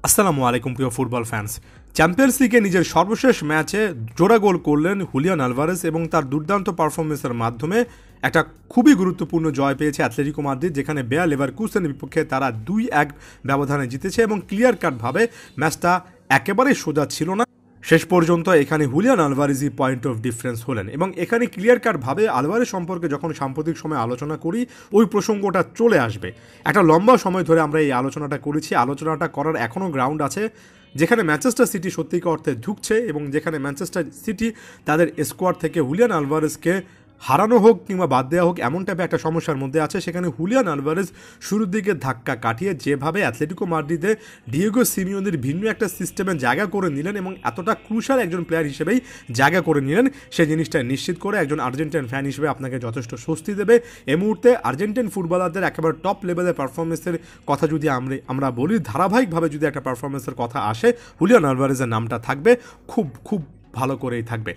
আসসালামু আলাইকুম প্রিয় ফুটবল ফ্যান্স। চ্যাম্পিয়ন্স লিগে নিজের সর্বশেষ ম্যাচে জোড়া গোল করলেন হুলিয়ান আলভারেজ এবং তার দুর্দান্ত পারফরমেন্সের মাধ্যমে একটা খুবই গুরুত্বপূর্ণ জয় পেয়েছে অ্যাথলেটিকো মাদ্রিদ, যেখানে বেয়ার লেভারকুসেনের বিপক্ষে তারা 2-1 ব্যবধানে জিতেছে এবং ক্লিয়ার কাটভাবে ম্যাচটা একেবারেই সোজা ছিল না। শেষ পর্যন্ত এখানে হুলিয়ান আলভারেজই পয়েন্ট অফ ডিফারেন্স হলেন এবং এখানে ক্লিয়ার কাটভাবে আলভারেজ সম্পর্কে যখন সাম্প্রতিক সময় আলোচনা করি ওই প্রসঙ্গটা চলে আসবে। একটা লম্বা সময় ধরে আমরা এই আলোচনাটা করেছি, আলোচনাটা করার এখনও গ্রাউন্ড আছে, যেখানে ম্যানচেস্টার সিটি সত্যিকার অর্থে ঢুকছে এবং যেখানে ম্যানচেস্টার সিটি তাদের স্কোয়াড থেকে হুলিয়ান আলভারেজকে হারানো হোক কিংবা বাদ দেওয়া হোক এমন টাইপের একটা সমস্যার মধ্যে আছে। সেখানে হুলিয়ান আলভারেজ শুরুর দিকে ধাক্কা কাটিয়ে যেভাবে অ্যাথলেটিকো মাদ্রিদে ডিয়েগো সিমিওনের ভিন্ন একটা সিস্টেমে জায়গা করে নিলেন এবং এতটা ক্রুশাল একজন প্লেয়ার হিসেবেই জায়গা করে নিলেন, সেই জিনিসটা নিশ্চিত করে একজন আর্জেন্টাইন ফ্যান হিসেবে আপনাকে যথেষ্ট স্বস্তি দেবে। এই মুহূর্তে আর্জেন্টাইন ফুটবলারদের একেবারে টপ লেভেলের পারফরমেন্সের কথা যদি আমরা বলি, ধারাবাহিকভাবে যদি একটা পারফরমেন্সের কথা আসে, হুলিয়ান আলভারেজের নামটা থাকবে, খুব ভালো করেই থাকবে।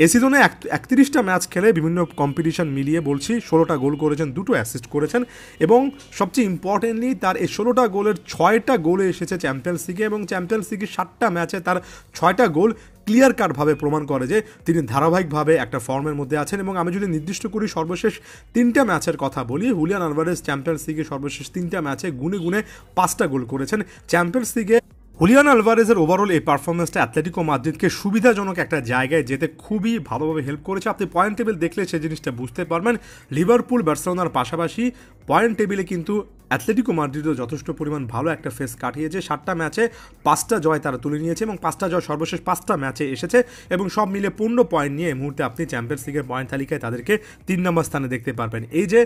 এ সিজনে 31টা ম্যাচ খেলে বিভিন্ন কম্পিটিশন মিলিয়ে বলছি 16টা গোল করেছেন, 2টো অ্যাসিস্ট করেছেন এবং সবচেয়ে ইম্পর্টেন্টলি তার এই 16টা গোলের 6টা গোলে এসেছে চ্যাম্পিয়ন্স লিগে এবং চ্যাম্পিয়ন্স লিগের 7টা ম্যাচে তার 6টা গোল ক্লিয়ার কাটভাবে প্রমাণ করে যে তিনি ধারাবাহিকভাবে একটা ফর্মের মধ্যে আছেন। এবং আমি যদি নির্দিষ্ট করি সর্বশেষ 3টা ম্যাচের কথা বলি, হুলিয়ান আলভারেজ চ্যাম্পিয়ন্স লিগে সর্বশেষ 3টা ম্যাচে গুনে 5টা গোল করেছেন। চ্যাম্পিয়ন্স লিগে হুলিয়ান আলভারেজের ওভারঅল এই পারফরমেন্সটা অ্যাথলেটিকো মাদ্রিদকে সুবিধাজনক একটা জায়গায় যেতে খুবই ভালোভাবে হেল্প করেছে। আপনি পয়েন্ট টেবিল দেখলে সেই জিনিসটা বুঝতে পারবেন। লিভারপুল, বার্সেলোনার পাশাপাশি পয়েন্ট টেবিলে কিন্তু অ্যাথলেটিকো মাদ্রিদও যথেষ্ট পরিমাণ ভালো একটা ফেস কাটিয়েছে। 7টা ম্যাচে 5টা জয় তারা তুলে নিয়েছে এবং 5টা জয় সর্বশেষ 5টা ম্যাচে এসেছে এবং সব মিলে 15 পয়েন্ট নিয়ে এই মুহূর্তে আপনি চ্যাম্পিয়ন্স লিগের পয়েন্ট তালিকায় তাদেরকে 3 নম্বর স্থানে দেখতে পারবেন। এই যে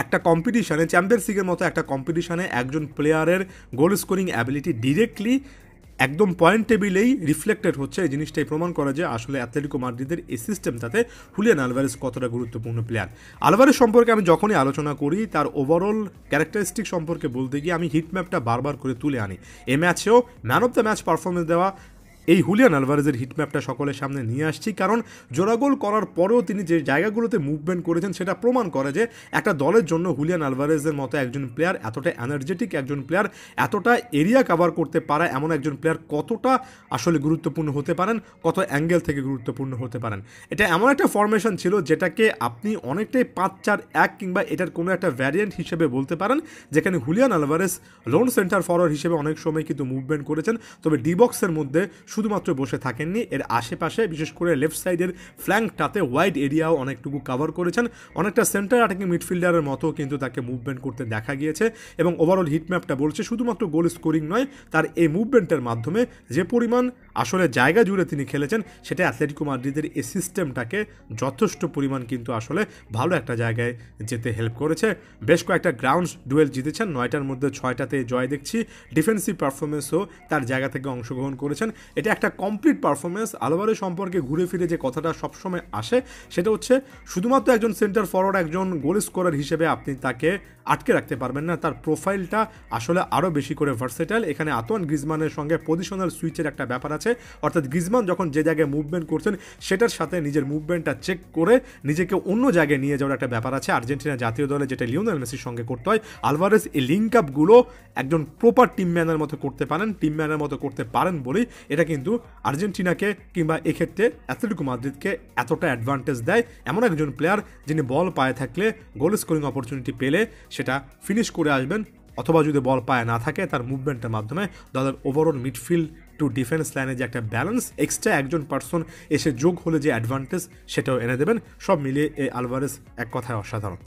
একটা কম্পিটিশানে, চ্যাম্পিয়ন্স লিগের মতো একটা কম্পিটিশানে একজন প্লেয়ারের গোল স্কোরিং অ্যাবিলিটি ডিরেক্টলি একদম পয়েন্ট টেবিলেই রিফ্লেক্টেড হচ্ছে, এই জিনিসটাই প্রমাণ করে যে আসলে অ্যাথলেটিকো মাদ্রিদের এই সিস্টেমটাতে হুলিয়ান আলভারেজ কতটা গুরুত্বপূর্ণ প্লেয়ার। আলভারেজ সম্পর্কে আমি যখনই আলোচনা করি তার ওভারঅল ক্যারেক্টারিস্টিক সম্পর্কে বলতে গিয়ে আমি হিটম্যাপটা বারবার করে তুলে আনি। এই ম্যাচেও man of the match performance দেওয়া এই হুলিয়ান আলভারেজের হিটম্যাপটা সকলের সামনে নিয়ে আসছি, কারণ জোড়া গোল করার পরেও তিনি যে জায়গাগুলোতে মুভমেন্ট করেছেন সেটা প্রমাণ করে যে একটা দলের জন্য হুলিয়ান আলভারেজের মতো একজন প্লেয়ার, এতটা এনার্জেটিক একজন প্লেয়ার, এতটা এরিয়া কভার করতে পারা এমন একজন প্লেয়ার কতটা আসলে গুরুত্বপূর্ণ হতে পারেন, কত অ্যাঙ্গেল থেকে গুরুত্বপূর্ণ হতে পারেন। এটা এমন একটা ফরমেশন ছিল যেটাকে আপনি অনেকটাই 5-4-1 কিংবা এটার কোনো একটা ভ্যারিয়েন্ট হিসেবে বলতে পারেন, যেখানে Julian Alvarez loan centre forward হিসেবে অনেক সময় কিন্তু মুভমেন্ট করেছেন, তবে ডি বক্সের মধ্যে শুধুমাত্র বসে থাকেননি, এর আশেপাশে বিশেষ করে লেফট সাইডের ফ্ল্যাঙ্কটাতে ওয়াইড এরিয়াও অনেকটুকু কভার করেছেন, অনেকটা সেন্টার অ্যাটাকিং মিডফিল্ডারের মতো কিন্তু তাকে মুভমেন্ট করতে দেখা গিয়েছে। এবং ওভারঅল হিটম্যাপটা বলছে শুধুমাত্র গোল স্কোরিং নয়, তার এই মুভমেন্টের মাধ্যমে যে পরিমাণ আসলে জায়গা জুড়ে তিনি খেলেছেন সেটা অ্যাথলেটিকো মাদ্রিদের এই সিস্টেমটাকে যথেষ্ট পরিমাণ কিন্তু আসলে ভালো একটা জায়গায় যেতে হেল্প করেছে। বেশ কয়েকটা গ্রাউন্ড ডুয়েল জিতেছেন, 9টার মধ্যে 6টাতে জয় দেখছি। ডিফেন্সিভ পারফরমেন্সও তার জায়গা থেকে অংশগ্রহণ করেছেন। এটা একটা কমপ্লিট পারফরমেন্স। আলভারেজ সম্পর্কে ঘুরে ফিরে যে কথাটা সবসময় আসে সেটা হচ্ছে শুধুমাত্র একজন সেন্টার ফরওয়ার্ড, একজন গোল স্কোরার হিসেবে আপনি তাকে আটকে রাখতে পারবেন না, তার প্রোফাইলটা আসলে আরও বেশি করে ভার্সেটাইল। এখানে আন্তোয়ান গ্রিজমানের সঙ্গে পজিশনাল সুইচের একটা ব্যাপার আছে, অর্থাৎ গ্রিজমান যখন যে জায়গায় মুভমেন্ট করছেন সেটার সাথে নিজের মুভমেন্টটা চেক করে নিজেকে অন্য জায়গায় নিয়ে যাওয়ার একটা ব্যাপার আছে। আর্জেন্টিনা জাতীয় দলে যেটা লিওনেল মেসির সঙ্গে করতে হয়, আলভারেজ এই লিঙ্ক আপগুলো একজন প্রপার টিম ম্যানের মতো করতে পারেন বলেই এটা কিন্তু আর্জেন্টিনাকে কিংবা এক্ষেত্রে অ্যাথলেটিকো মাদ্রিদকে এতটা অ্যাডভান্টেজ দেয়। এমন একজন প্লেয়ার যিনি বল পায়ে থাকলে গোল স্কোরিং অপরচুনিটি পেলে সেটা ফিনিশ করে আসবেন, অথবা যদি বল পায়ে না থাকে তার মুভমেন্টের মাধ্যমে দলের ওভারঅল মিডফিল্ড টু ডিফেন্স লাইনে যে একটা ব্যালেন্স, এক্সট্রা একজন পার্সন এসে যোগ হলে যে অ্যাডভান্টেজ সেটাও এনে দেবেন। সব মিলিয়ে এই আলভারেজ এক কথায় অসাধারণ।